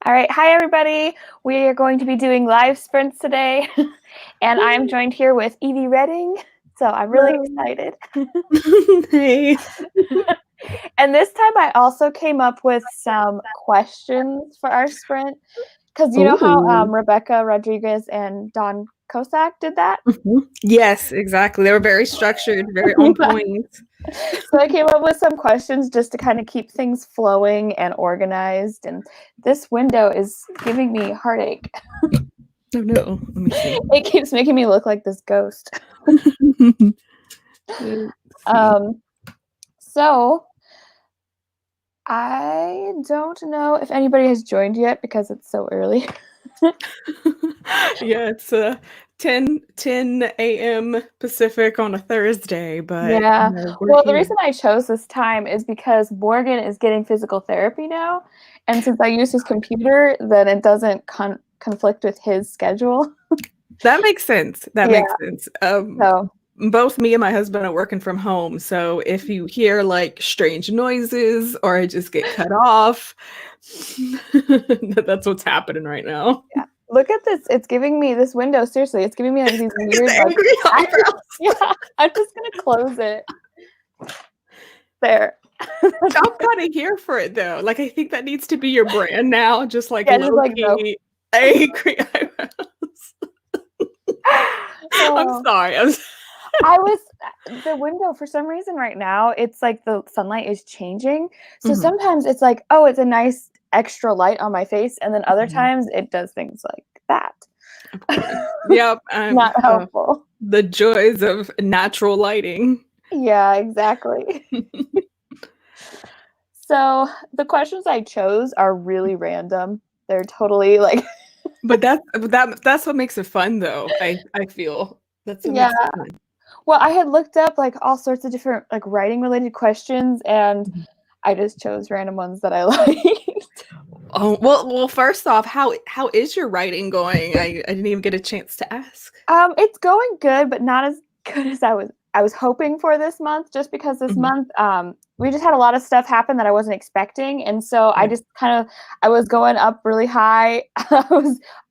All right. Hi, everybody. We are going to be doing live sprints today. And I'm joined here with Evie Redding. So I'm really excited. Hey. And this time I also came up with some questions for our sprint. Because you know how Ooh. Rebecca Rodriguez and Don Kosak did that? Yes, exactly. They were very structured, very on point. So I came up with some questions just to kind of keep things flowing and organized. And this window is giving me heartache. Oh no, let me see. It keeps making me look like this ghost. Let's see. Um, so I don't know if anybody has joined yet because it's so early. Yeah, it's 10 a.m. Pacific on a Thursday, but Yeah. we're Well, the here. reason I chose this time is because Morgan is getting physical therapy now. And since I use his computer, then it doesn't conflict with his schedule. That makes sense. That Yeah. makes sense. So, Both me and my husband are working from home, so if you hear like strange noises or I just get cut off, that's what's happening right now. yeah. Look at this. It's giving me this window. Seriously, it's giving me like these weird, These like, angry eyebrows. yeah, I'm just going to close it. There. I'm kind of here for it though. Like I think that needs to be your brand now, just like Yeah, just low like, no. key angry eyebrows. I'm Oh. sorry. I was the window for some reason right now, it's like the sunlight is changing. So Mhm, sometimes it's like, oh, it's a nice extra light on my face. And then other mhm. times it does things like that. Of course. Yep. Not helpful. The joys of natural lighting. Yeah, exactly. So the questions I chose are really random. They're totally like, But that's what makes it fun though. I feel that's what yeah. makes it fun. Well, I had looked up like all sorts of different like writing related questions and Mhm. I just chose random ones that I liked. Oh well. First off, how is your writing going? I didn't even get a chance to ask. It's going good, but not as good as I was hoping for this month, just because this Mhm. month, we just had a lot of stuff happen that I wasn't expecting, and so I Yeah. just I was going up really high.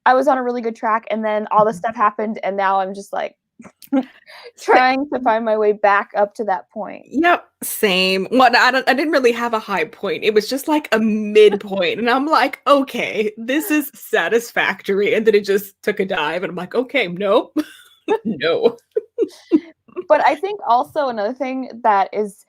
I was on a really good track, and then all this Mhm. stuff happened, and now I'm just like Sa- trying to find my way back up to that point. Yep, same. Well, I didn't really have a high point. It was just like a midpoint, and I'm like, okay, this is satisfactory. And then it just took a dive, and I'm like, okay, nope, no. But I think also another thing that is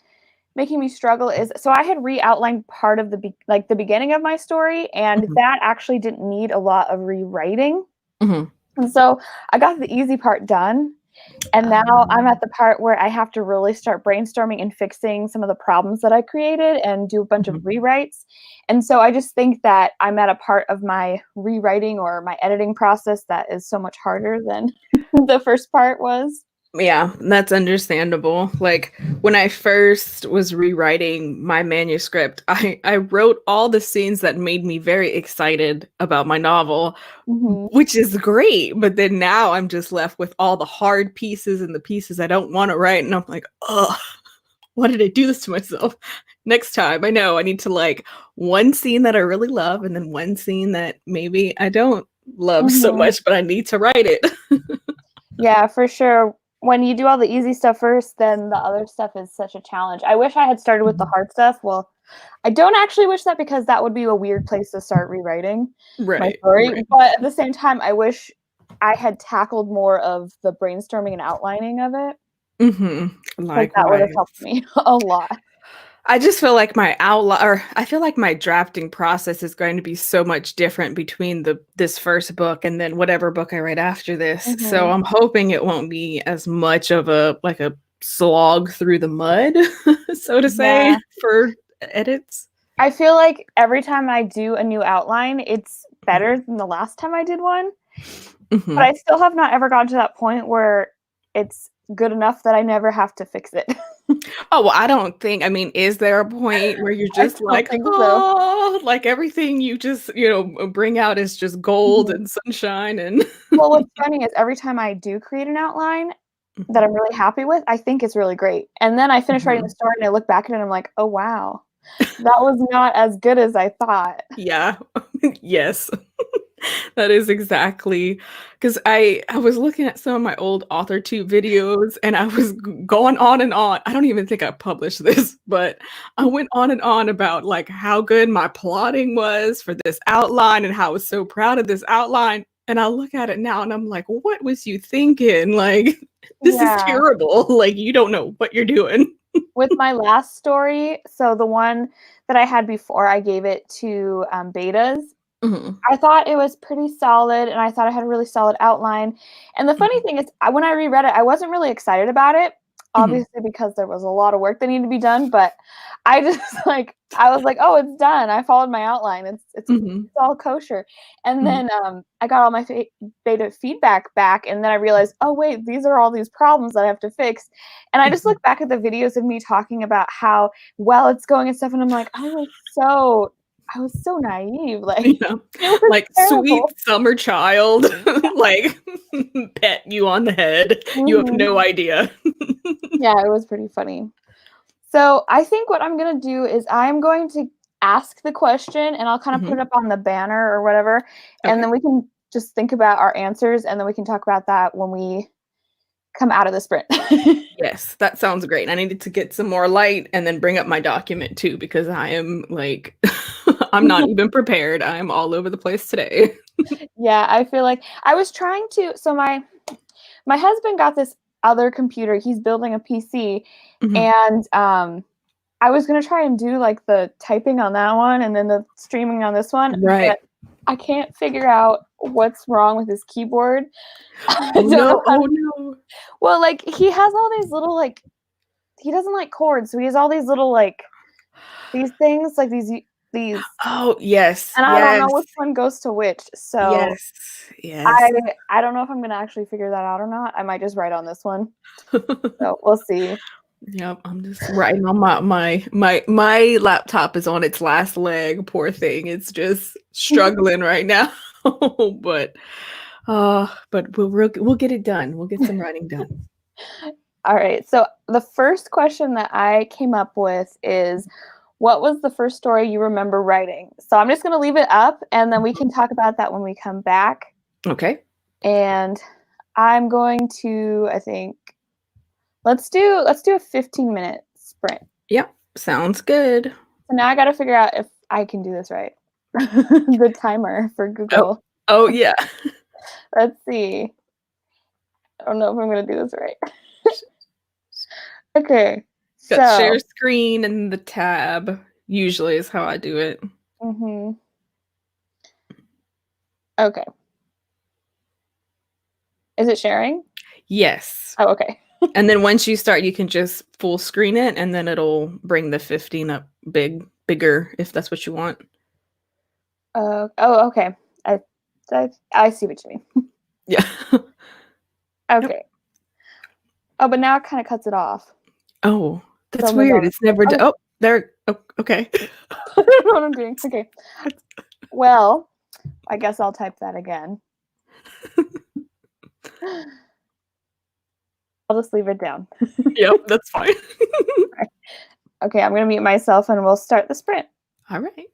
making me struggle is so I had re-outlined part of the beginning of my story, and Mhm, that actually didn't need a lot of rewriting. mhm. And so I got the easy part done. And now I'm Um, at the part where I have to really start brainstorming and fixing some of the problems that I created and do a bunch of mhm. rewrites. And so I just think that I'm at a part of my rewriting or my editing process that is so much harder than the first part was. Yeah, that's understandable. Like when I first was rewriting my manuscript, I wrote all the scenes that made me very excited about my novel, Mhm. which is great. But then now I'm just left with all the hard pieces and the pieces I don't want to write, and I'm like, oh, why did I do this to myself? Next time, I know I need to like one scene that I really love, and then one scene that maybe I don't love so Mhm. much, but I need to write it. Yeah, for sure. When you do all the easy stuff first, then the other stuff is such a challenge. I wish I had started with the hard stuff. Well, I don't actually wish that because that would be a weird place to start rewriting my Right, story. right. But at the same time, I wish I had tackled more of the brainstorming and outlining of it because that would have helped Likewise. me a lot. I just feel like my outline, or I feel like my drafting process is going to be so much different between the this first book and then whatever book I write after this. So Mhm. I'm hoping it won't be as much of a slog through the mud, so to say, Yeah. for edits. I feel like every time I do a new outline, it's better than the last time I did one. But Mhm. I still have not ever gotten to that point where it's good enough that I never have to fix it. Oh, well, I don't think, I mean, is there a point where you're I just don't like, think so. oh, like everything you just, bring out is just gold Mhm. and sunshine and Well, what's funny is every time I do create an outline that Mhm, I'm really happy with, I think it's really great. And then I finish writing the mhm. story and I look back at it and I'm like, "Oh, wow. That was not as good as I thought." Yeah. Yes. That is exactly because I was looking at some of my old AuthorTube videos and I was going on and on. I don't even think I published this, but I went on and on about like how good my plotting was for this outline and how I was so proud of this outline. And I look at it now and I'm like, what was you thinking? Like, this is Yeah. terrible. Like, you don't know what you're doing. With my last story, so the one that I had before I gave it to betas, Mhm, I thought it was pretty solid, and I thought I had a really solid outline. And the funny mhm, thing is, when I reread it, I wasn't really excited about it, mhm, obviously because there was a lot of work that needed to be done. But I just I was like, "Oh, it's done. I followed my outline. mhm, It's all kosher." And mhm, then I got all my beta feedback back, and then I realized, "Oh wait, these are all these problems that I have to fix." And I just mhm. look back at the videos of me talking about how well it's going and stuff, and I'm like, I was so naive. Like, Yeah, it was like, sweet terrible. summer child, like, pet you on the head. You have Mhm. no idea. Yeah, it was pretty funny. So, I think what I'm gonna do is I'm going to ask the question, and I'll kinda put Mhm, it up on the banner or whatever, and okay. then we can just think about our answers, and then we can talk about that when we come out of the sprint. Yes, that sounds great. I needed to get some more light and then bring up my document too because I am, like I'm not even prepared. I'm all over the place today. Yeah, I feel like I was trying to so my husband got this other computer, he's building a PC, Mhm. and, I was gonna try and do, like, the typing on that one and then the streaming on this one, but Right. I can't figure out what's wrong with his keyboard. I Oh, don't know no. how to Oh, no. well, like, he has all these little, like he doesn't like cords, so he has all these little, like these things, like, these Oh, yes, and I don't know yes, which one goes to which, so yes, yes. I I don't know if I'm gonna actually figure that out or not. I might just write on this one, so we'll see. Yep, I'm just writing on my laptop is on its last leg, poor thing. It's just struggling right now. But, but we'll get it done. We'll get some writing done. Alright, so the first question that I came up with is, what was the first story you remember writing? So I'm just gonna leave it up, and then we can talk about that when we come back, Okay. and I'm going to, I think let's do a 15-minute sprint. Yep, sounds good. So now I gotta figure out if I can do this right. The timer for Oh, Google. oh, yeah. Let's see. I don't know if I'm gonna do this right. Okay, Got share so screen and the tab usually is how I do it. mhm, okay. Is it sharing? Yes. Oh, okay. And then once you start, you can just full screen it, and then it'll bring the 15 up bigger if that's what you want. Oh, okay. I I see what you mean. Yeah. Yep. Okay. Oh, but now it kinda cuts it off. Oh, So that's maybe weird. I'll It's never d oh, oh, there oh, okay. I don't know what I'm doing. Okay. Well, I guess I'll type that again. I'll just leave it down. Yep, that's fine. Okay, I'm gonna mute myself and we'll start the sprint. Alright.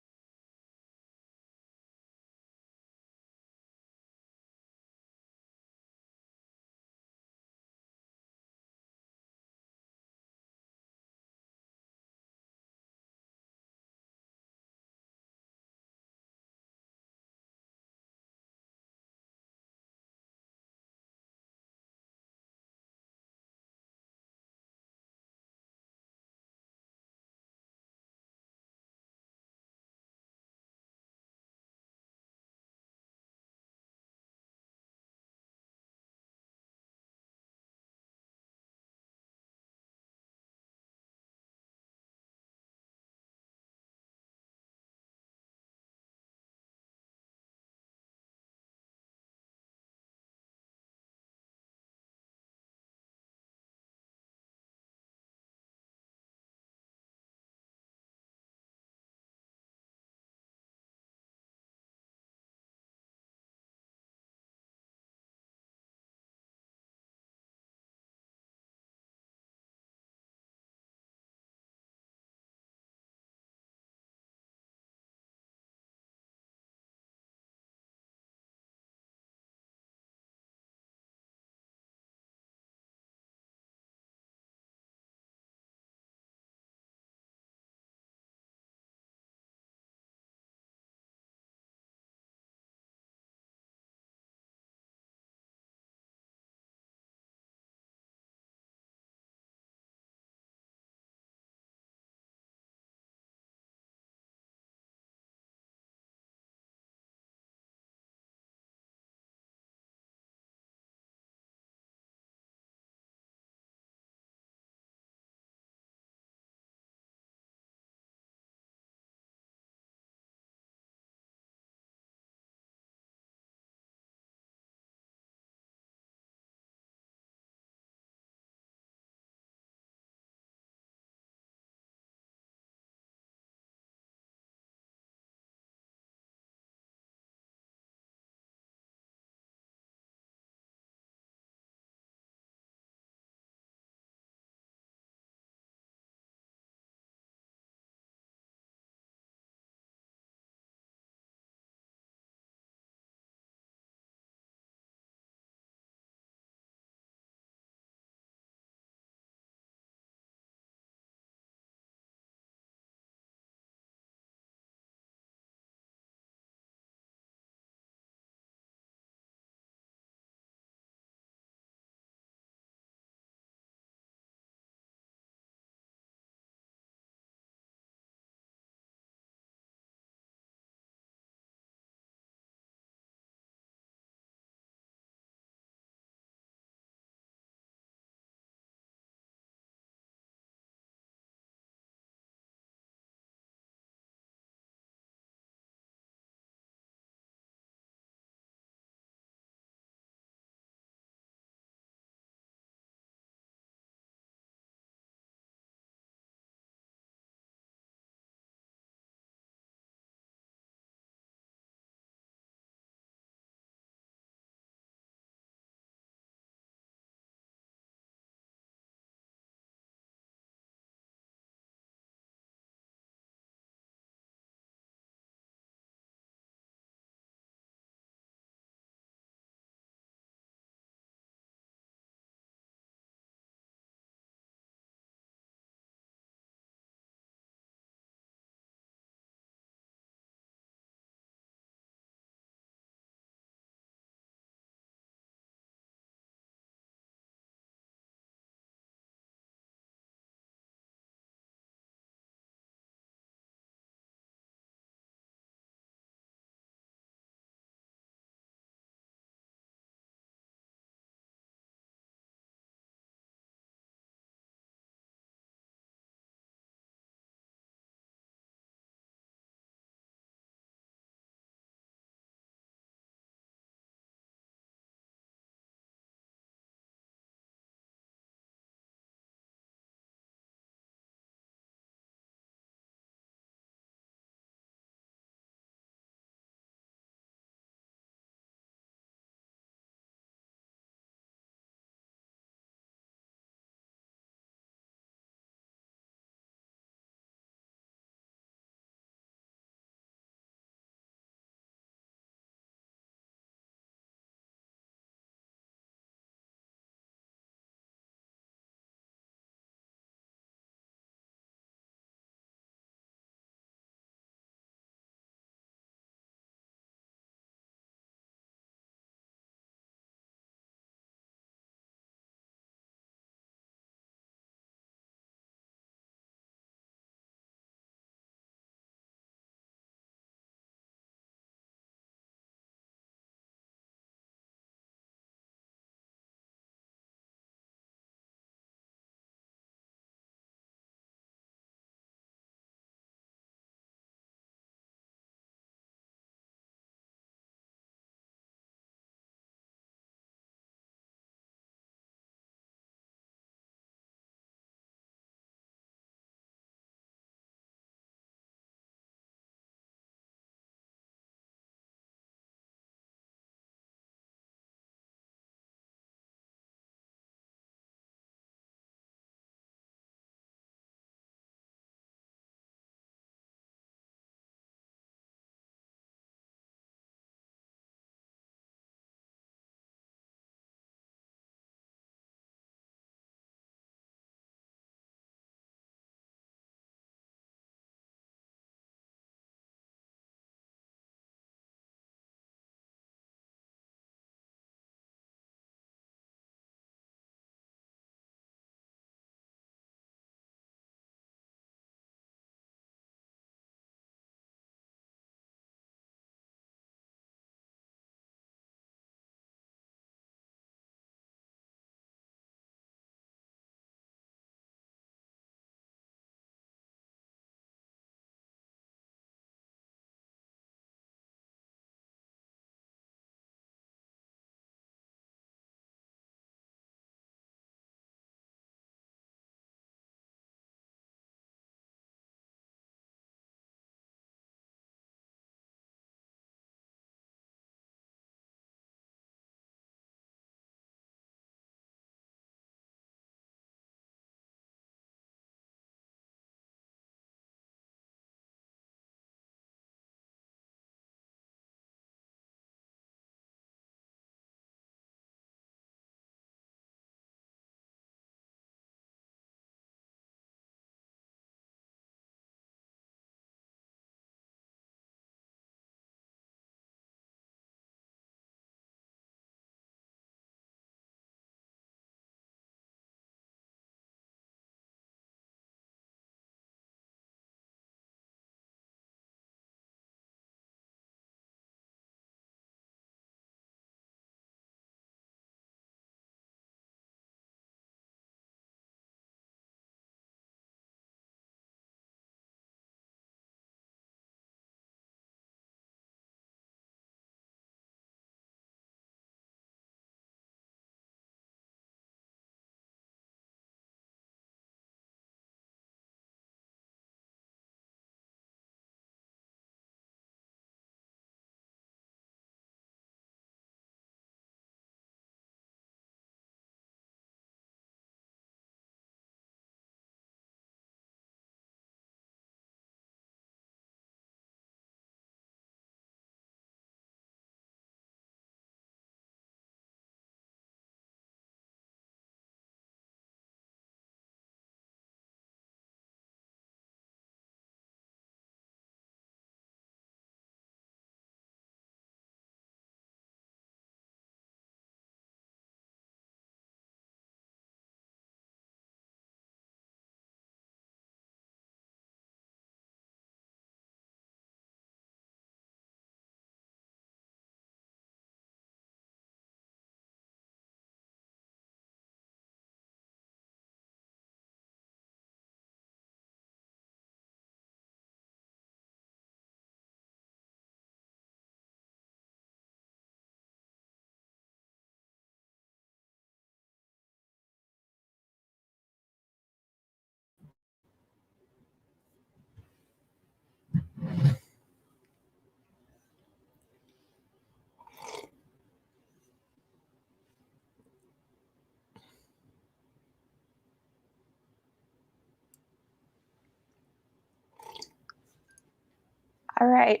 All right.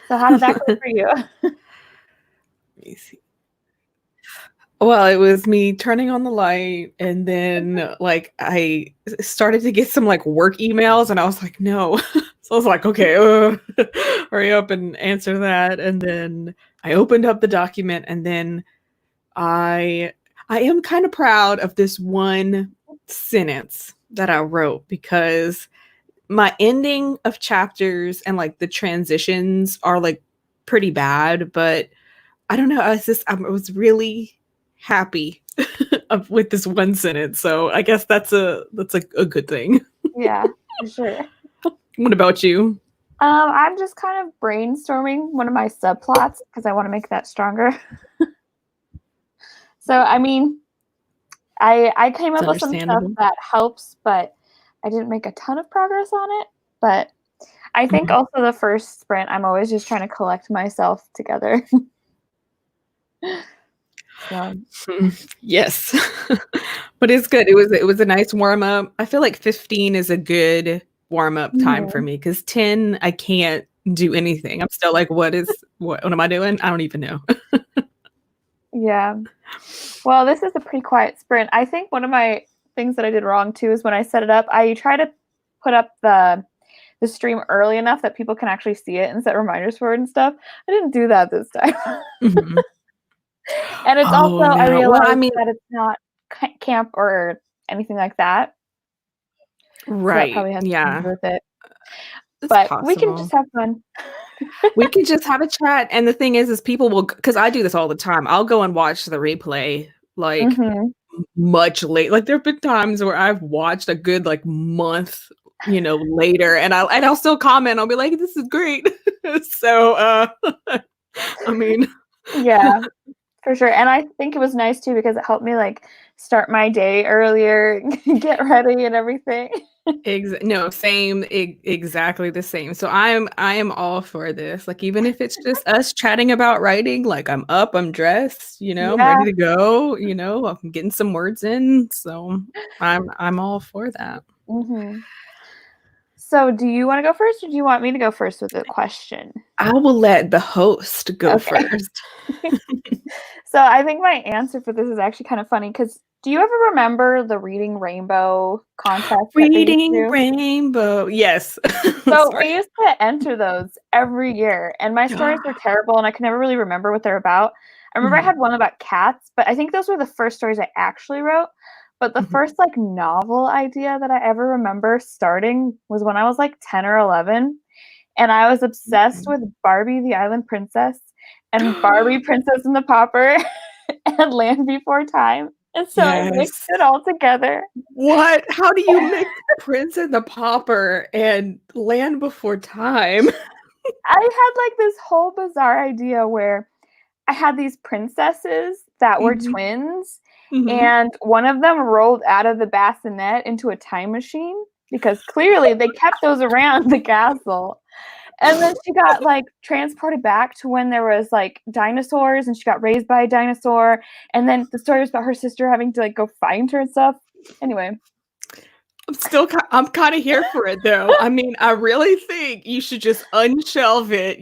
So how did that go for you? Let me see. Well, it was me turning on the light, and then like I started to get some like work emails, and I was like, no. So I was like, okay, hurry up and answer that. And then I opened up the document, and then I am kind of proud of this one sentence that I wrote, because my ending of chapters and like the transitions are like pretty bad, but I don't know. I was really happy with this one sentence. So I guess that's a good thing. Yeah, for sure. What about you? I'm just kind of brainstorming one of my subplots because I want to make that stronger. So, I mean, I came It's up with some stuff understandable. that helps, but I didn't make a ton of progress on it. But I think Mhm. also the first sprint, I'm always just trying to collect myself together. So, Yes. But it's good. It was a nice warm up. I feel like 15 is a good warm up time for mhm, me, because 10 I can't do anything. I'm still like, what am I doing? I don't even know. yeah. Well, this is a pretty quiet sprint. I think one of my things that I did wrong too is when I set it up, I try to put up the stream early enough that people can actually see it and set reminders for it and stuff. I didn't do that this time. Mhm. And it's also Oh I no. Well, I realized mean, that it's not camp or anything like that, so that right. probably has something to Yeah. do with it. It's But we can just possible. have fun. We could just have a chat, and the thing is people will, because I do this all the time. I'll go and watch the replay like Mhm. much late. Like there have been times where I've watched a good like month, later, and I'll still comment. I'll be like, "This is great." So, I mean, Yeah, for sure, and I think it was nice too because it helped me, like, start my day earlier, get ready and everything. no, same, exactly the same. So I am all for this. Like even if it's just us chatting about writing, like I'm up, I'm dressed, I'm Yeah. ready to go. I'm getting some words in. So I'm all for that. Mhm. So, do you wanna go first, or do you want me to go first with the question? I will let the host go Okay. first. So I think my answer for this is actually kind of funny because do you ever remember the Reading Rainbow contest that they used to Reading do? Rainbow. Yes. So Sorry. we used to enter those every year, and my stories were terrible, and I could never really remember what they're about. I remember I Mhm, had one about cats, but I think those were the first stories I actually wrote. But the mhm. first like novel idea that I ever remember starting was when I was like 10 or 11, and I was obsessed with Barbie the Island Princess and Barbie Princess and the Pauper and Land Before Time, and so I mixed Yes. it all together. What? How do you mix Prince and the Pauper and Land Before Time? I had, like, this whole bizarre idea where I had these princesses that were Mhm, twins, mhm. and one of them rolled out of the bassinet into a time machine because clearly they kept those around the castle. And then she got, like, transported back to when there was, like, dinosaurs, and she got raised by a dinosaur, and then the story was about her sister having to, like, go find her and stuff. Anyway. I'm kinda here for it, though. I mean, I really think you should just unshelve it,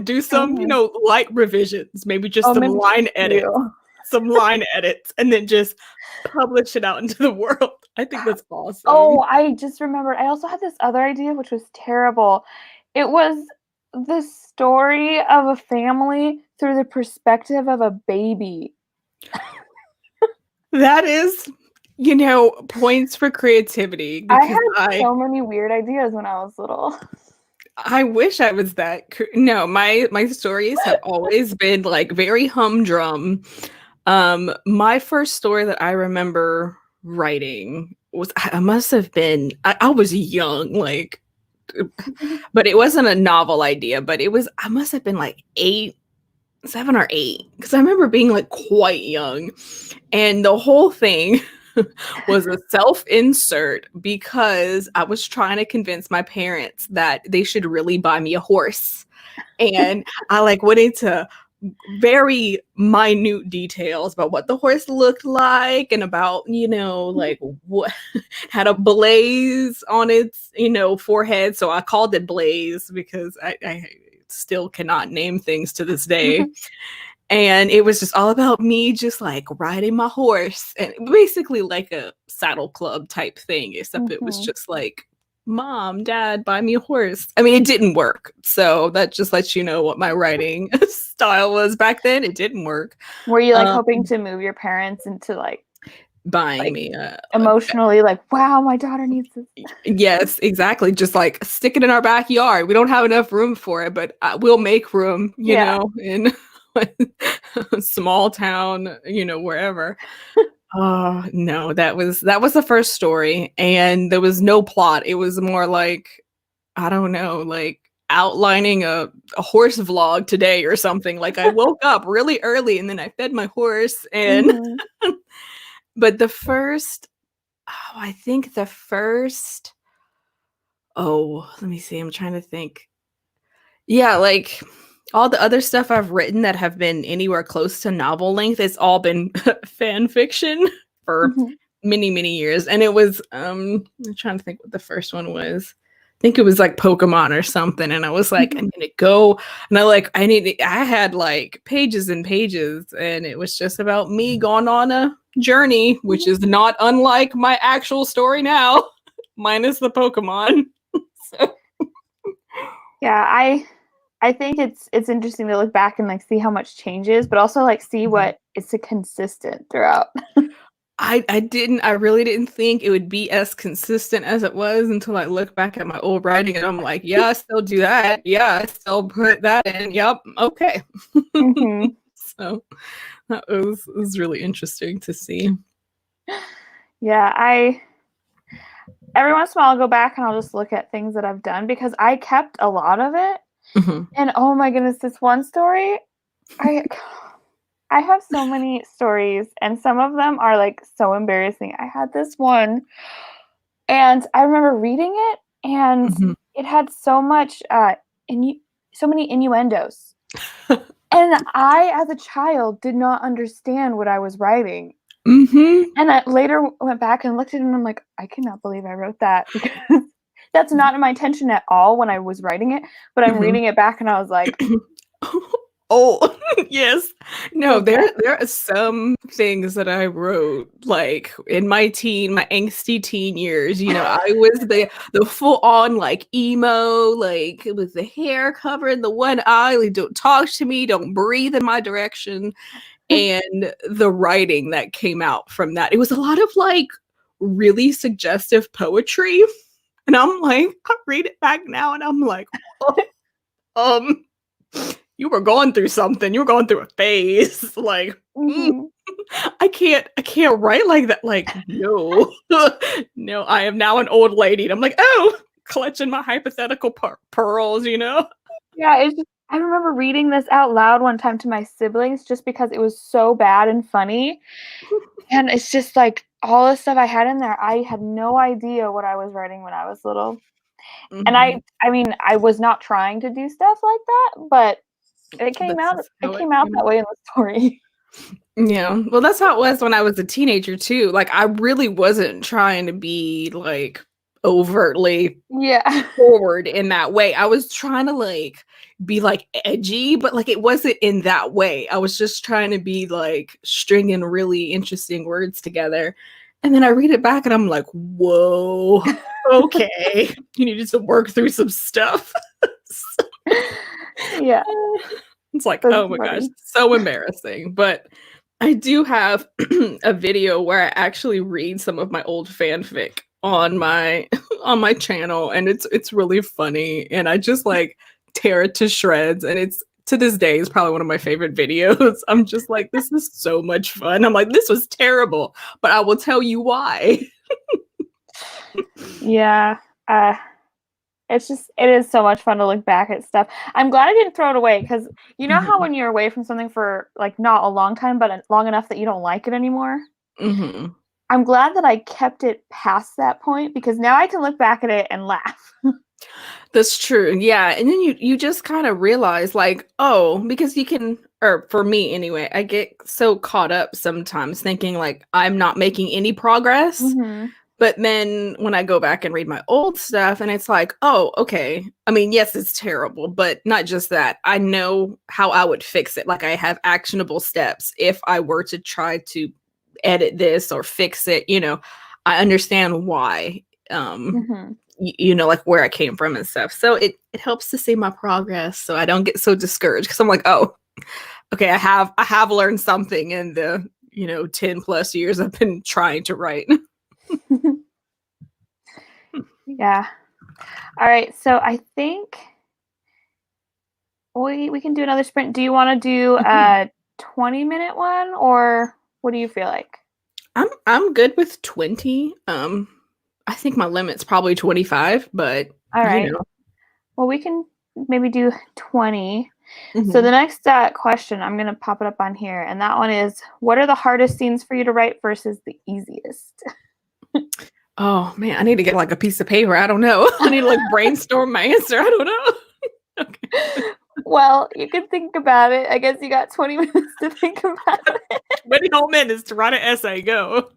do some, Mhm. light revisions, maybe just Oh, maybe just a few. some line edits, and then just publish it out into the world. I think that's Oh, awesome. I just remembered, I also had this other idea, which was terrible. It was the story of a family through the perspective of a baby. That is, points for creativity, I because had I so many weird ideas when I was little. I wish I was that no, my stories have always been, like, very humdrum. My first story that I remember writing was I must have been I was young, like, but it wasn't a novel idea, but I must have been, like, 8, 7 or 8, because I remember being, like, quite young, and the whole thing was a self-insert because I was trying to convince my parents that they should really buy me a horse. And I like went into very minute details about what the horse looked like and about, like what had a blaze on its, forehead. So I called it Blaze because I still cannot name things to this day. And it was just all about me just like riding my horse, and basically like a saddle club type thing, except it was just like, Mom, Dad, buy me a horse. I mean, it didn't work. So that just lets you know what my writing style was back then. It didn't work. Were you like hoping to move your parents into like buying me emotionally like, wow, my daughter needs this? Yes, exactly. Just like stick it in our backyard. We don't have enough room for it, but we'll make room, you know, in a small town, wherever. Oh, no, that was the first story, and there was no plot. It was more like, I don't know, like outlining a horse vlog today or something. Like I woke up really early and then I fed my horse, and but I think the first, let me see, I'm trying to think. Yeah, like all the other stuff I've written that have been anywhere close to novel length, it's all been fan fiction for many, many years. And it was, I'm trying to think what the first one was. I think it was like Pokemon or something. And I was like, I'm gonna go. And I had like pages and pages, and it was just about me going on a journey, which is not unlike my actual story now, minus the Pokemon. So. Yeah, I think it's interesting to look back and like see how much changes, but also like see what is consistent throughout. I really didn't think it would be as consistent as it was until I look back at my old writing and I'm like, yeah, I still do that. Yeah, I still put that in. Yep. Okay. So that was really interesting to see. Yeah, every once in a while I'll go back and I'll just look at things that I've done because I kept a lot of it. And oh my goodness, this one story, I have so many stories, and some of them are like so embarrassing. I had this one, and I remember reading it, and it had so much, so many innuendos. And I, as a child, did not understand what I was writing. And I later went back and looked at it, and I'm like, I cannot believe I wrote that, because that's not in my intention at all when I was writing it, but I'm reading it back and I was like, oh, yes. No, there are some things that I wrote like in my angsty teen years. I was the full on like emo, like with the hair covered, the one eye, like don't talk to me, don't breathe in my direction. And the writing that came out from that, it was a lot of like really suggestive poetry. And I'm like, I read it back now and I'm like, you were going through something. You were going through a phase. Like, I can't write like that. Like, no, no, I am now an old lady. And I'm like, clutching my hypothetical pearls, Yeah, I remember reading this out loud one time to my siblings just because it was so bad and funny. And it's just like all the stuff I had in there, I had no idea what I was writing when I was little. And I mean, I was not trying to do stuff like that, but it came out that way in the story. Yeah. Well, that's how it was when I was a teenager too. Like I really wasn't trying to be like overtly forward in that way. I was trying to like be like edgy, but like it wasn't in that way. I was just trying to be like stringing really interesting words together. And then I read it back and I'm like, whoa, okay. You needed to work through some stuff. Yeah. It's like, oh my gosh, so embarrassing. But I do have a video where I actually read some of my old fanfic on my channel, and it's really funny, and I just like tear it to shreds, and it's to this day is probably one of my favorite videos. I'm just like, this is so much fun. I'm like, this was terrible, but I will tell you why. Yeah. It is so much fun to look back at stuff. I'm glad I didn't throw it away, because you know how when you're away from something for like not a long time, but long enough that you don't like it anymore? I'm glad that I kept it past that point, because now I can look back at it and laugh. That's true. Yeah. And then you just kind of realize like, oh, because you can or for me anyway, I get so caught up sometimes thinking like I'm not making any progress. Mhm. But then when I go back and read my old stuff and it's like, oh, okay. I mean, yes, it's terrible, but not just that. I know how I would fix it. Like I have actionable steps if I were to try to edit this or fix it, I understand why. Mhm. Like where I came from and stuff. So it helps to see my progress so I don't get so discouraged because I'm like, oh, okay, I have learned something in the 10 plus years I've been trying to write. Yeah. All right. So I think we can do another sprint. Do you want to do a 20-minute one, or what do you feel like? I'm good with 20. I think my limit's probably 25, but All you right. know. Well, we can maybe do 20. So Mhm. the next question, I'm going to pop it up on here, and that one is, what are the hardest scenes for you to write versus the easiest? Oh man, I need to get like a piece of paper. I don't know. I need to like brainstorm my answer. I don't know. Okay. Well, you can think about it. I guess you got 20 minutes to think about it. 20 whole minutes to write an essay. Go.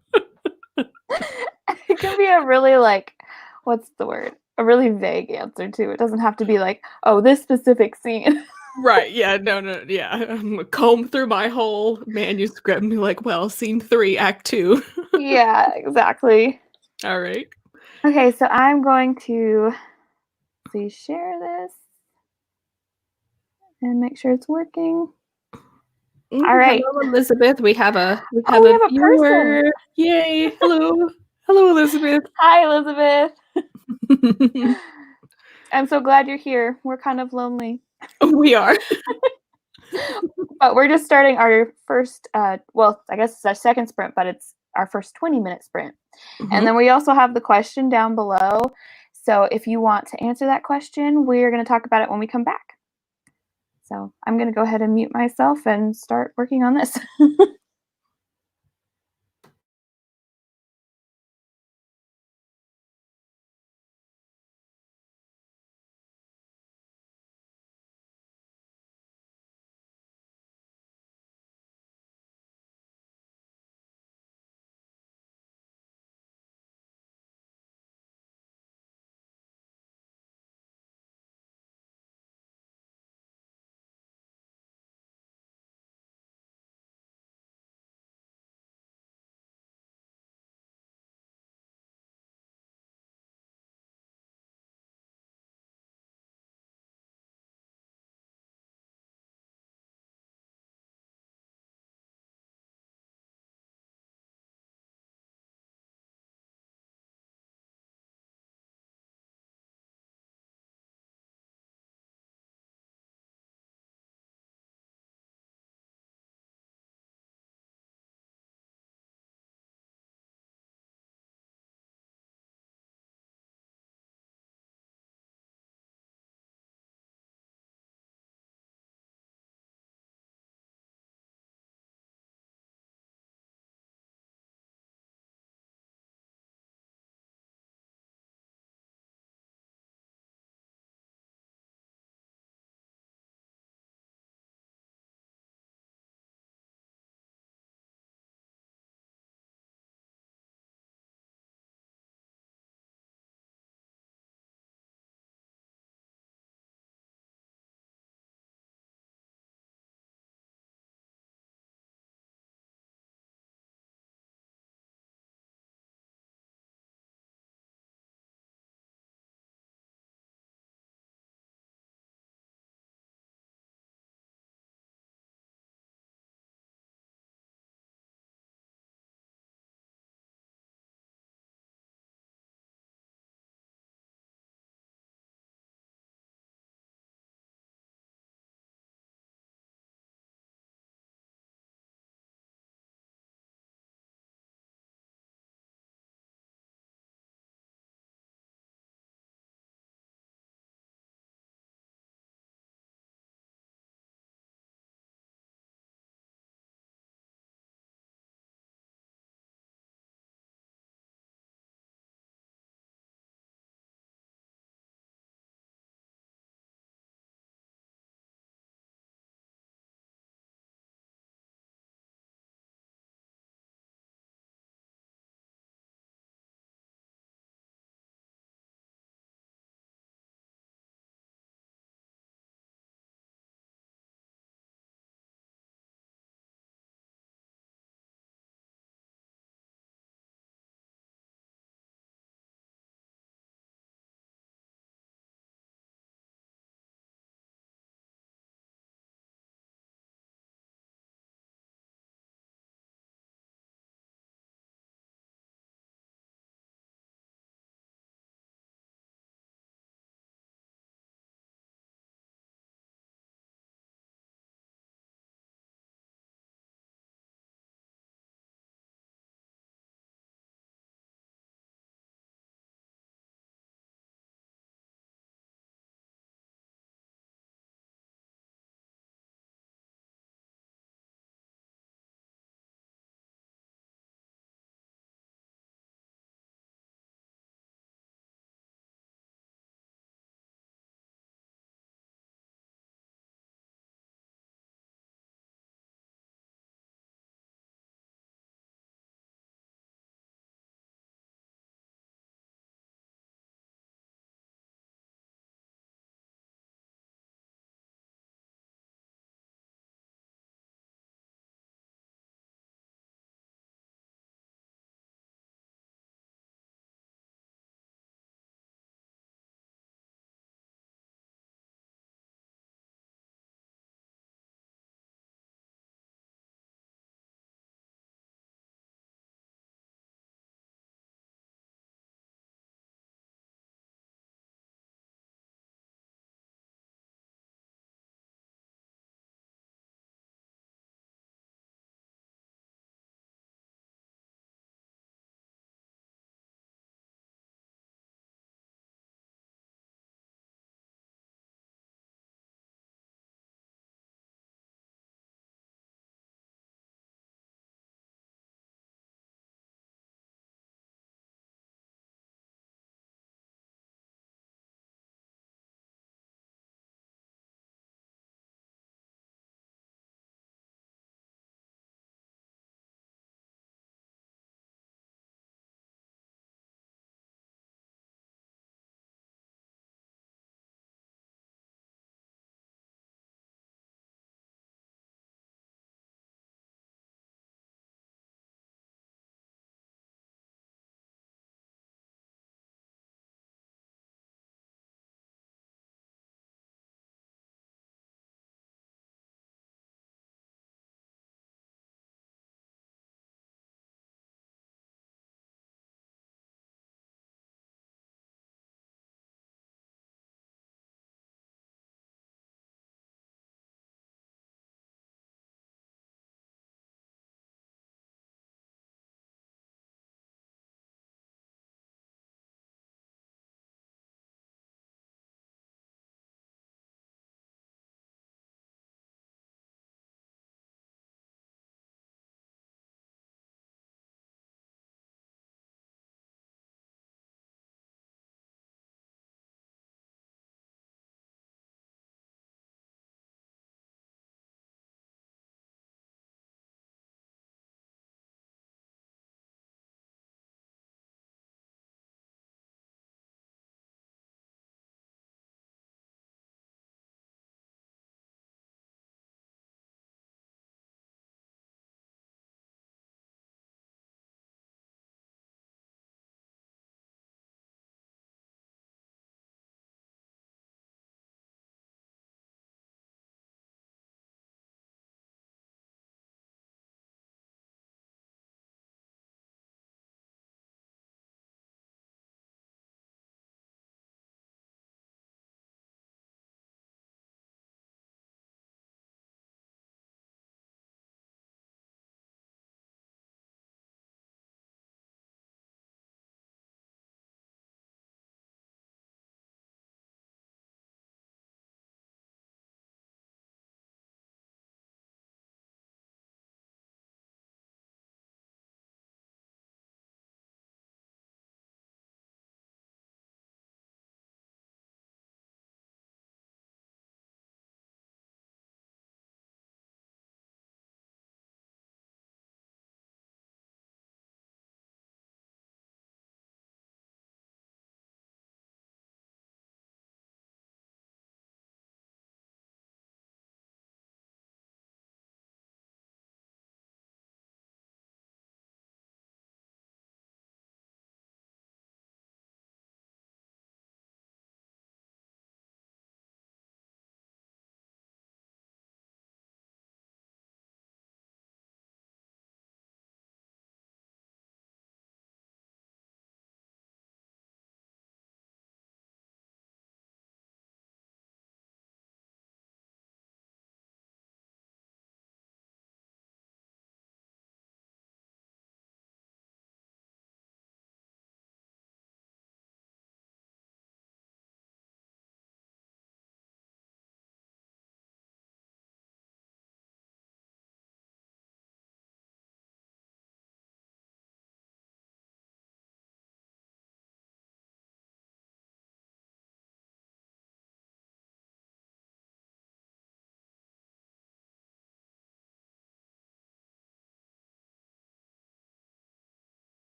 It can be a really what's the word? A really vague answer too. It doesn't have to be like, oh, this specific scene. Right. Yeah. No, no. Yeah. I'm gonna comb through my whole manuscript and be like, well, scene 3, act 2. Yeah, exactly. All right. Okay, so I'm going to share this and make sure it's working. All right. Hello, Elizabeth. We have a Oh, we have a person. viewer. Yay! Hello, hello, Elizabeth. Hi, Elizabeth. I'm so glad you're here. We're kind of lonely. We are. But we're just starting our first, well, I guess it's our second sprint, but it's our first 20-minute sprint. And then we also have the question down below. So if you want to answer that question, we're going to talk about it when we come back. So I'm going to go ahead and mute myself and start working on this.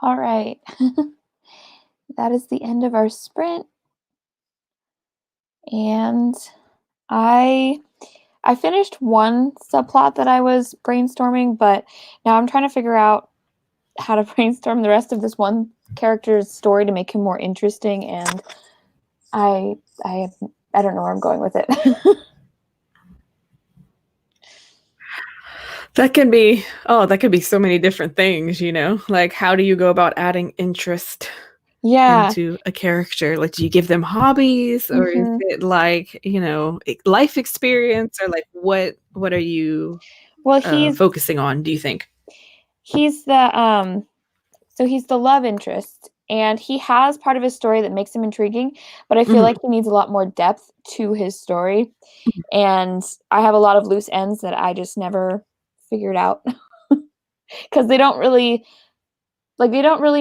All right. That is the end of our sprint. And I I finished one subplot that I was brainstorming, but now I'm trying to figure out how to brainstorm the rest of this one character's story to make him more interesting, and I I I don't know where I'm going with it. That can be so many different things, you know? Like, how do you go about adding interest Yeah. into a character? Like, do you give them hobbies, or is Mhm. it like, life experience, or like what are you Well, he's focusing on, do you think? he's the so he's the love interest, and he has part of his story that makes him intriguing, but I feel Mhm. like he needs a lot more depth to his story, and I have a lot of loose ends that I just never figured out because they don't really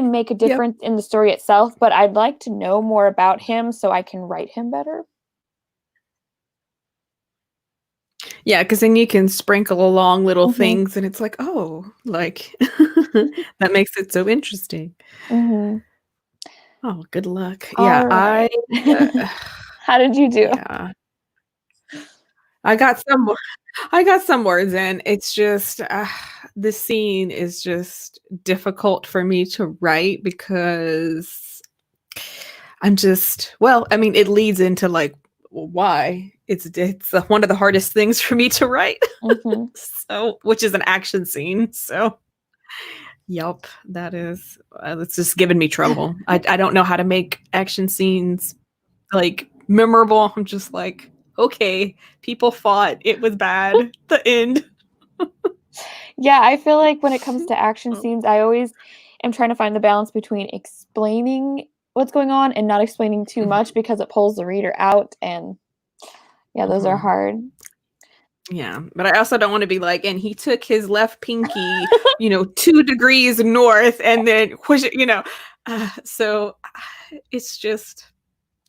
make a Yep. difference in the story itself, but I'd like to know more about him so I can write him better. Yeah, because then you can sprinkle along little Mhm. things and it's like, "Oh," like, that makes it so interesting. Mhm. Oh, good luck. Yeah, Alright. uh, How did you do? yeah. I got some wo I got some words in. It's just, the scene is just difficult for me to write because I mean, it leads into, like, why. It's one of the hardest things for me to write. Mhm. So which is an action scene, so yep, that is, it's just giving me trouble. I don't know how to make action scenes, like, memorable. I'm just like, "Okay, people fought, it was bad, the end." Yeah, I feel like when it comes to action scenes, I always am trying to find the balance between explaining what's going on and not explaining too Mhm, much because it pulls the reader out, and yeah, those are mhm. hard. Yeah, but I also don't wanna be like, "And he took his left pinky, 2 degrees north and then push it," so, it's just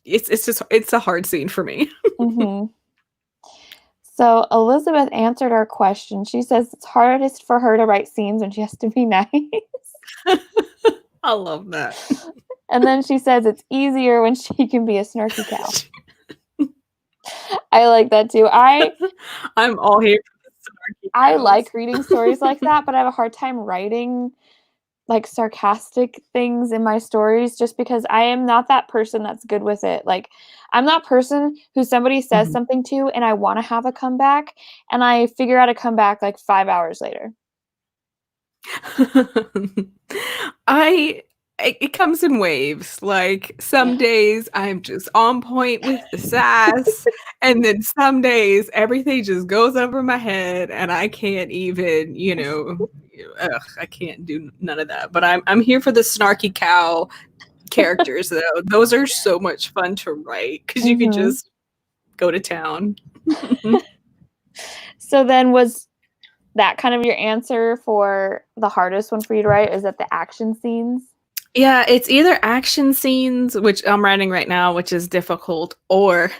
it's a hard scene for me. Mhm. So Elizabeth answered our question. She says it's hardest for her to write scenes when she has to be nice. I love that. And then she says it's easier when she can be a snarky cow. I like that too. I'm all here for the snarky I cows. like reading stories like that, but I have a hard time writing like sarcastic things in my stories just because I am not that person that's good with it. Like I'm that person who somebody says Mhm. something to and I want to have a comeback and I figure out a comeback like 5 hours later. I it comes in waves. Like some days I'm just on point with the sass, and then some days everything just goes over my head and I can't even, I can't do none of that. But I'm here for the snarky cow characters though. Those are so much fun to write because you can Mhm. just go to town. So then was that kind of your answer for the hardest one for you to write? Is that the action scenes? Yeah, it's either action scenes, which I'm writing right now, which is difficult, or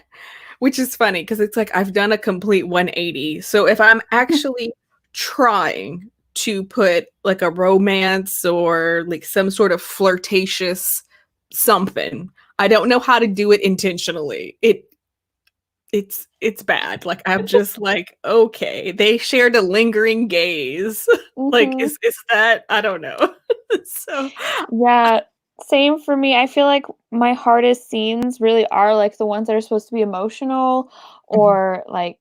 which is funny because it's like I've done a complete 180. So if I'm actually trying to put like a romance or like some sort of flirtatious something, I don't know how to do it intentionally. It's bad. Like I'm just like, okay, they shared a lingering gaze. Like Mhm. is that, I don't know. So Yeah, same for me. I feel like my hardest scenes really are like the ones that are supposed to be emotional Mhm, or like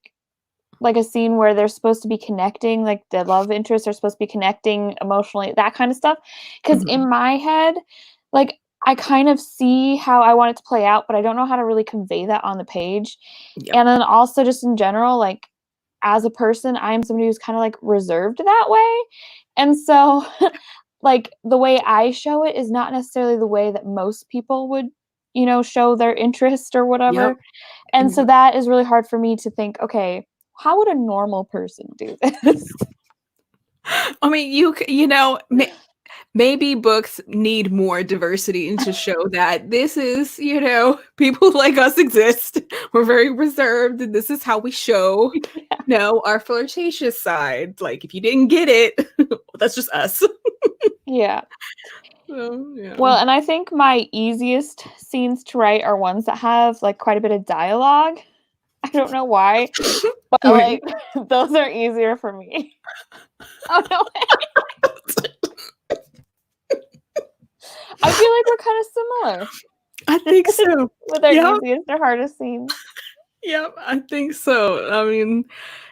a scene where they're supposed to be connecting, like the love interests are supposed to be connecting emotionally, that kind of stuff. Because mhm. in my head, like I kind of see how I want it to play out, but I don't know how to really convey that on the page. Yep. And then also just in general, like as a person, I am somebody who's kind of like reserved that way. And so like the way I show it is not necessarily the way that most people would, show their interest or Yep. whatever. And so Yep. that is really hard for me to think, okay, how would a normal person do this? I mean, maybe books need more diversity and to show that this is, people like us exist. We're very reserved, and this is how we show, our flirtatious side. Like, if you didn't get it, that's just us. Yeah. So, yeah. Well, and I think my easiest scenes to write are ones that have like quite a bit of dialogue. I don't know why, but Right. like those are easier for me. Oh no, I feel like we're kind of I think so. similar with our Yeah. easiest or hardest scenes. Yeah, I think so. I mean,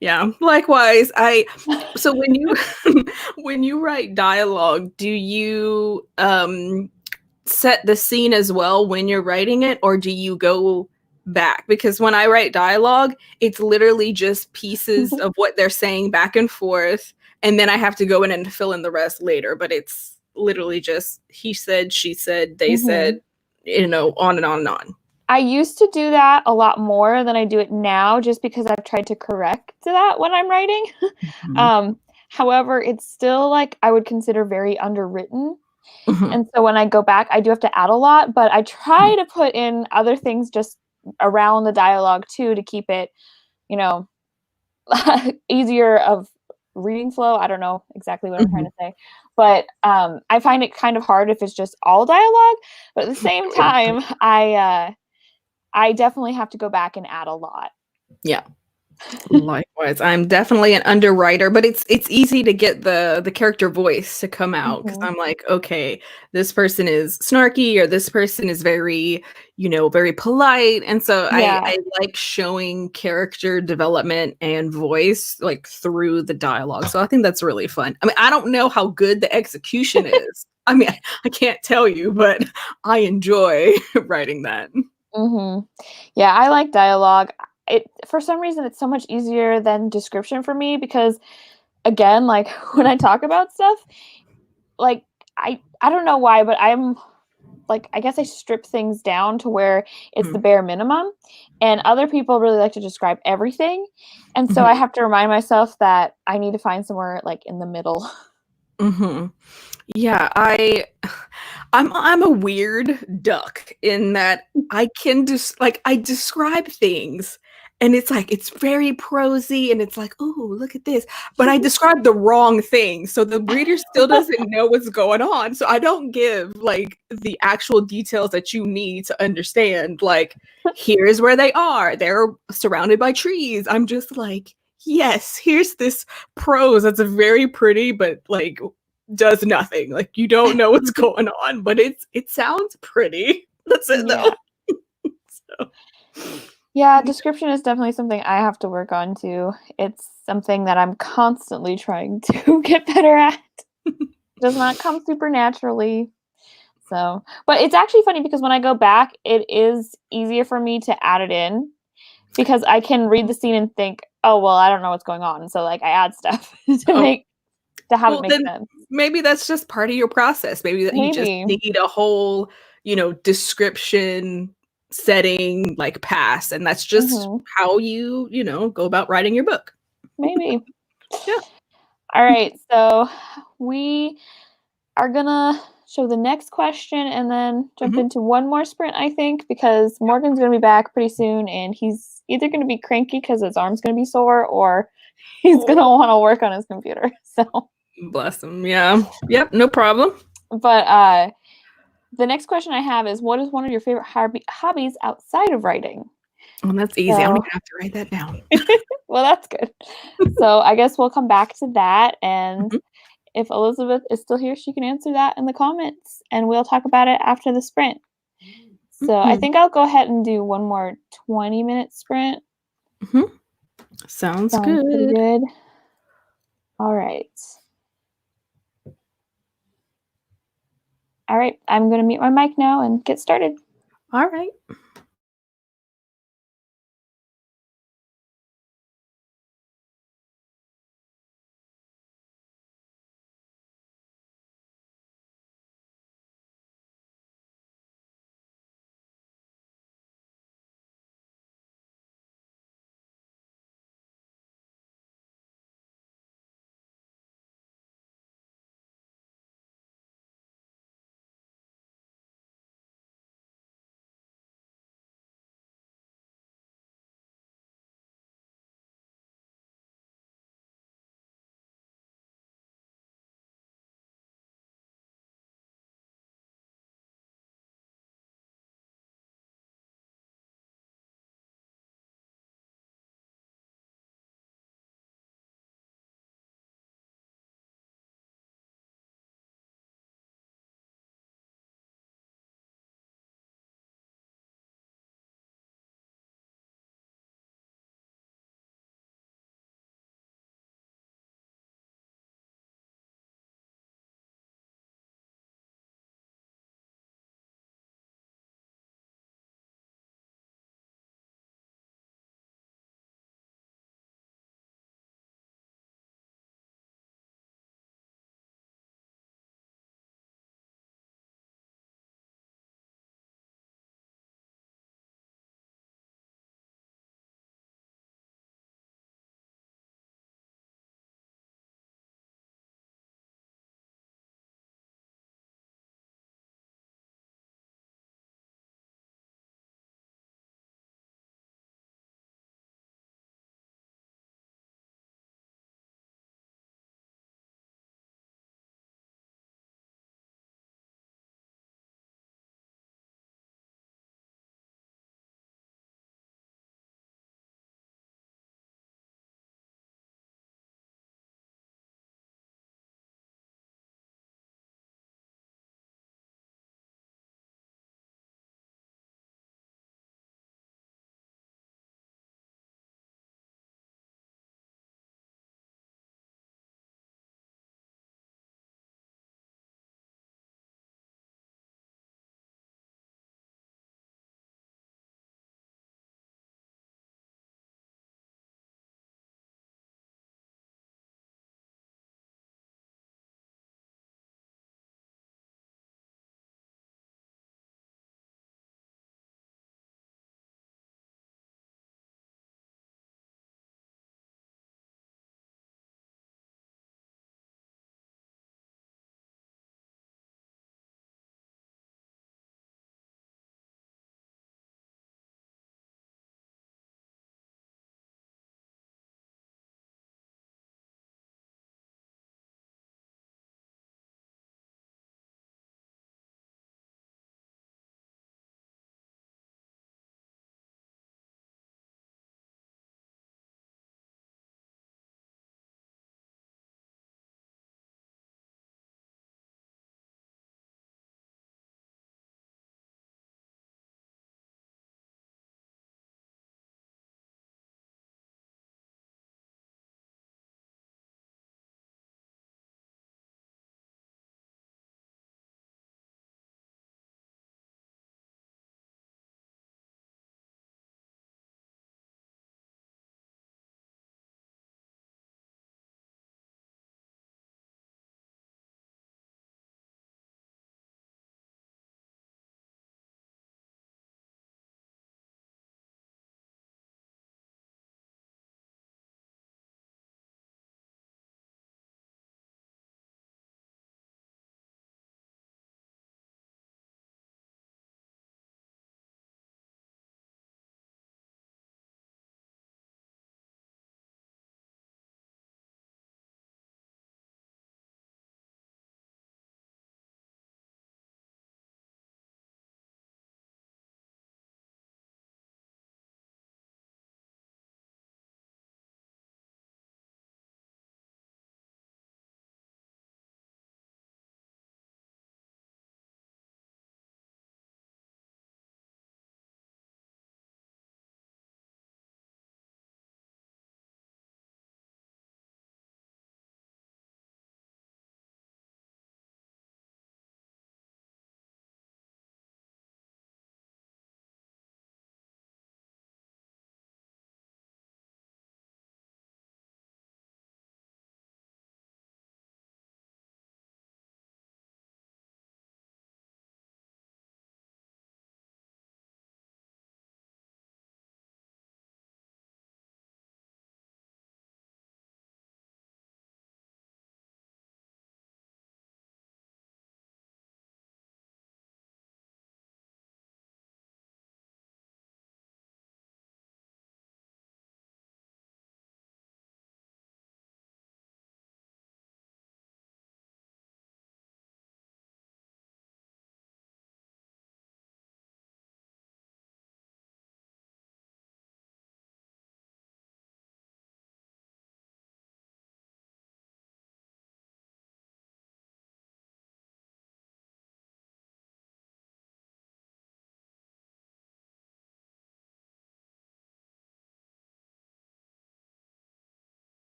yeah, likewise. I so when you when you write dialogue, do you set the scene as well when you're writing it, or do you go back? Because when I write dialogue, it's literally just pieces of what they're saying back and forth, and then I have to go in and fill in the rest later, but it's literally just he said, she said, they said, Mhm. on and on and on. I used to do that a lot more than I do it now, just because I've tried to correct that when I'm writing. Mhm. Um, However, it's still like I would consider very underwritten. Mhm. And so when I go back, I do have to add a lot, but I try to put in other things just around the dialogue too to keep it, you know, easier of reading flow. I don't know exactly what I'm trying Mhm. to say, but I find it kind of hard if it's just all dialogue. But at the same time, I definitely have to go back and add a lot. Yeah. Likewise, I'm definitely an underwriter, but it's easy to get the character voice to come out because Mhm. I'm like, okay, this person is snarky or this person is very, very polite, and so Yeah. I like showing character development and voice like through the dialogue. So I think that's really fun. I mean, I don't know how good the execution is. I mean, I can't tell you, but I enjoy writing that. Mhm. Yeah, I like dialogue. It for some reason it's so much easier than description for me because again, like when I talk about stuff, like I don't know why, but I'm like I guess I strip things down to where it's the Mhm. bare minimum and other people really like to describe everything. And so I Mhm. have to remind myself that I need to find somewhere like in the middle. Mhm. Yeah, I'm a weird duck in that I can just like I describe things and it's like it's very prosy and it's like, "Oh, look at this." But I described the wrong thing. So the reader still doesn't know what's going on. So I don't give like the actual details that you need to understand. Like, here's where they are. They're surrounded by trees. I'm just like, "Yes, here's this prose that's very pretty, but like does nothing. Like you don't know what's going on, but it sounds pretty. That's it Yeah. though. So, Yeah, description is definitely something I have to work on too. It's something that I'm constantly trying to get better at. Does not come super naturally. So, but it's actually funny because when I go back, it is easier for me to add it in because I can read the scene and think, "Oh, well, I don't know what's going on." So like I add stuff oh, to have it well make then sense. maybe that's just part of your process. Maybe that you just Maybe. need a whole, description setting like pass and that's just Mhm. how go about writing your book. Maybe. Yeah. All right. So we are gonna show the next question and then jump Mhm. into one more sprint, I think, because Morgan's gonna be back pretty soon and he's either gonna be cranky because his arm's gonna be sore or he's gonna Oh, want to work on his computer. So, bless him. Yeah. Yep, no problem. but the next question I have is what is one of your favorite hobbies outside of writing? Well, that's easy. I don't So, even have to write that down. well, that's good. So, I guess we'll come back to that. And Mhm. if Elizabeth is still here, she can answer that in the comments and we'll talk about it after the sprint. So, I Mhm. think I'll go ahead and do one more 20-minute sprint. Mhm. Sounds Sounds pretty good. good. All right. All right. I'm going to mute my mic now and get started. All right.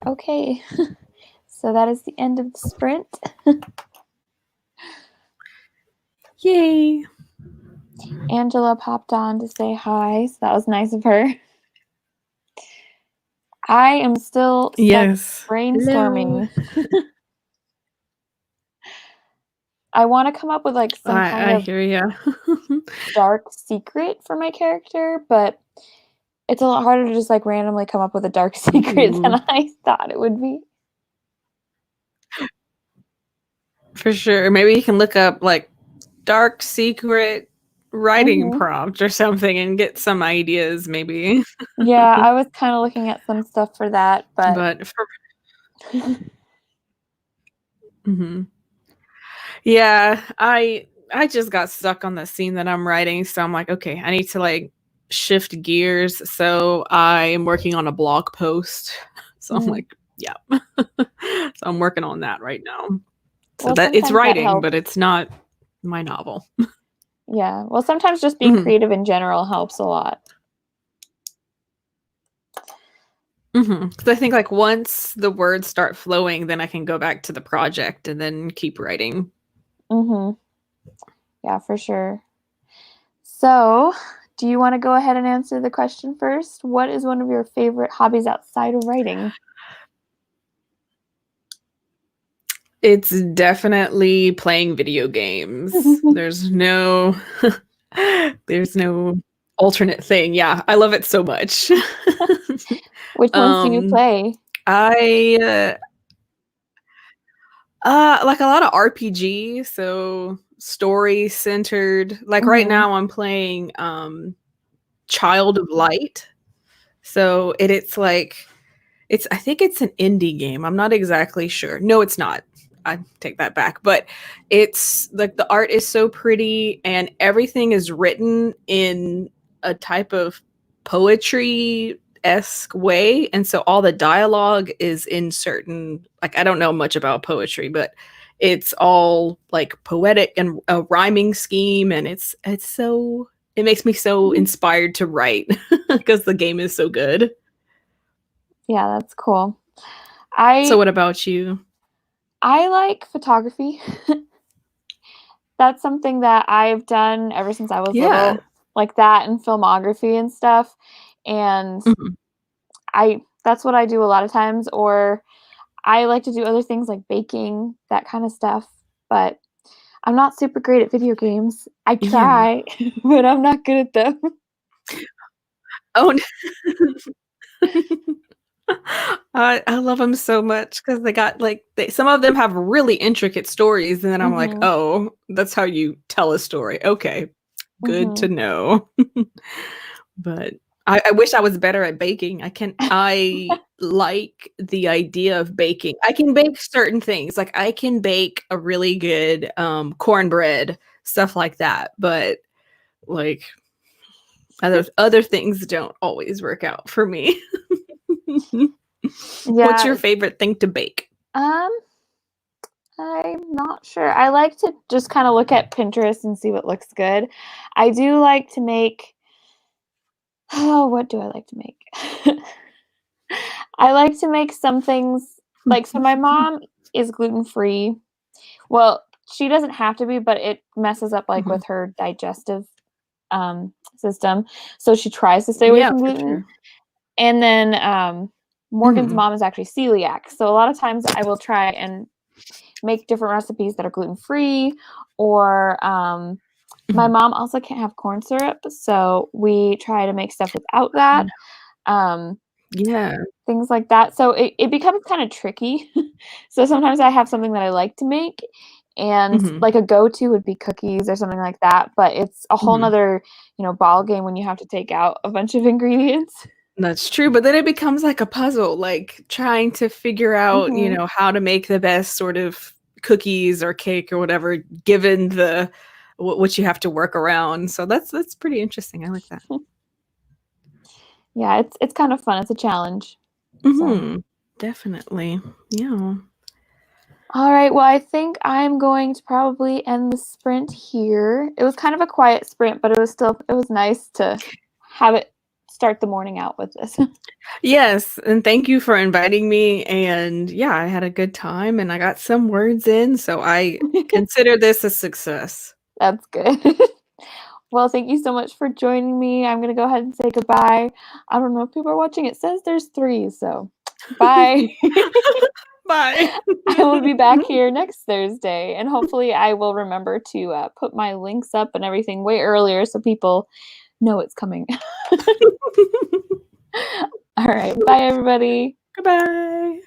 Okay. So that is the end of the sprint. Yay. Angela popped on to say hi, so that was nice of her. I am still stuck Yes. brainstorming. I want to come up with like some kind I of hear ya. dark secret for my character, but it's a lot harder to just like randomly come up with a dark secret than Ooh. I thought it would be. For sure. Maybe you can look up like dark secret writing Mhm. prompt or something and get some ideas maybe. Yeah, I was kind of looking at some stuff for that, but But for Mhm. Yeah, I just got stuck on the scene that I'm writing, so I'm like, okay, I need to like shift gears. So I'm working on a blog post. So I'm Mhm. like, yeah. So I'm working on that right now. So Well, that it's sometimes that writing, helps. but it's not my novel. Yeah. Well, sometimes just being Mhm. creative in general helps a lot. Because I think like once the words start flowing, then I can go back to the project and then keep writing. Mhm. Yeah, for sure. So, do you want to go ahead and answer the question first? What is one of your favorite hobbies outside of writing? It's definitely playing video games. There's no alternate thing. Yeah, I love it so much. Which ones do you Um, play? I like a lot of RPG, so story centered. Like right Mhm. now I'm playing Child of Light. So it's like I think it's an indie game. I'm not exactly sure. No, it's not. I take that back. But it's like the art is so pretty and everything is written in a type of poetry-esque way. And so all the dialogue is in certain, like I don't know much about poetry, but it's all like poetic and a rhyming scheme and it's so it makes me so inspired to write because the game is so good. Yeah, that's cool. So I what about you? I like photography. That's something that I've done ever since I was Yeah. little, like that and filmography and stuff. And Mhm. I that's what I do a lot of times, or I like to do other things like baking, that kind of stuff. But I'm not super great at video games. I Yeah. try, but I'm not good at them. Oh, I love them so much because they got like some of them have really intricate stories, and then I'm like, Mhm. oh, that's how you tell a story. Okay, good to Mhm. know. But I wish I was better at baking. I like the idea of baking. I can bake certain things. Like I can bake a really good cornbread, stuff like that. But like other things don't always work out for me. What's your Yeah, favorite thing to bake? um, I'm not sure. I like to just kinda look at Pinterest and see what looks good. I do like to make oh, what do I like to make? I like to make some things like, so my mom is gluten-free. Well, she doesn't have to be, but it messes up, like, Mhm. with her digestive, system, so she tries to stay away Yeah, from for gluten. sure. And then, Morgan's Mhm. mom is actually celiac, so a lot of times I will try and make different recipes that are gluten-free, or, my Mhm. mom also can't have corn syrup, so we try to make stuff without that, um, Yeah. things like that, so it becomes kinda tricky. So sometimes I have something that I like to make, and, Mhm. like, a go-to would be cookies or something like that, but it's a whole Mhm. 'nother, ball game when you have to take out a bunch of ingredients. That's true, but then it becomes like a puzzle, like trying to figure out, Mhm. how to make the best sort of cookies or cake or whatever given the what you have to work around. So that's pretty interesting. I like that. Yeah, it's kind of fun, it's a challenge. So, Mhm. Definitely. Yeah. alright, well, I think I'm going to probably end the sprint here. It was kind of a quiet sprint, but it was nice to have it start the morning out with this. Yes, and thank you for inviting me. And yeah, I had a good time and I got some words in, so I consider this a success. That's good. Well, thank you so much for joining me. I'm gonna go ahead and say goodbye. I don't know if people are watching. It says there's 3, so bye. Bye. I will be back here next Thursday, and hopefully I will remember to put my links up and everything way earlier so people know it's coming. All right. Bye, everybody. Goodbye.